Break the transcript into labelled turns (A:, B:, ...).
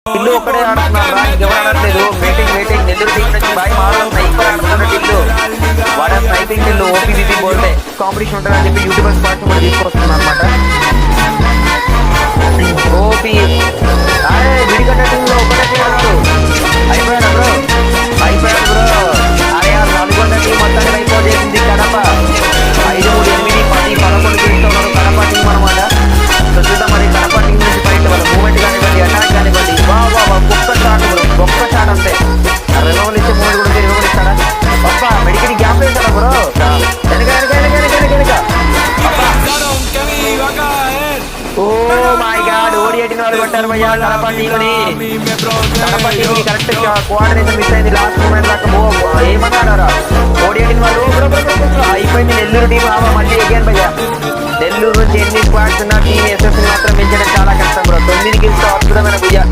A: టిల్లు ఒక్కడే ఆడుతున్నాడు రా, ఇంకెవరు ఆడట్లేదు. వెయిటింగ్ నెల్లూరు టీం నుంచి బాయ్ మారడం స్నైపర్ ఆడుతున్నాడు టిల్లు. వాడ స్నైపింగ్ టిల్లు ఓపీబీపీ బోల్డే కాంపిటీషన్ ఉంటుందని చెప్పి యూట్యూబర్ స్పాట్స్ కూడా తీసుకొస్తుంది అనమాట. ఓపీ అరే విడిగడ్డ టీంలో ఒకటే ఆడాడు. అయిపోయాడు బ్రో. అరే ఆ నల్గొండ టీం మొత్తానికి అయిపోయింది. కడప 5, 3, 8, 10, 11 గెలుస్తున్నారు కడప టీం అనమాట. సో చూద్దాం మరి కడప టీం నుంచి బయట వాళ్ళ మూమెంట్ కానివ్వండి, అటాక్ కానివ్వండి. ఒక్క షాట్ బ్రో, ఒక్క షాట్ అంతే. 2 ఇచ్చే మూమెంట్ కూడా 20 ఇస్తాడా అప్ప. మెడికల్ గ్యాప్ వేస్తాడా బ్రో. వెనక ఓ మై గాడ్, ఓడి18 వాళ్ళు కొట్టారు భయ్యా కడప టీంని. కడప టీంకి కరెక్ట్ కోఆర్డినేషన్ మిస్ అయింది లాస్ట్ మూమెంట్ దాకా. ఏమన్నారా ఓడి18 వాళ్ళు అయిపోయింది. నెల్లూరు టీం మళ్ళీ ఎగైన్ భయ్యా. నెల్లూరు నుంచి ఎన్ని స్క్వాడ్స్ ఉన్న టీం ఎస్ఎస్ మాత్రం పెంచడం చాలా కష్టం బ్రో. 9 కిల్స్ అద్భుతమైన భయ్యా.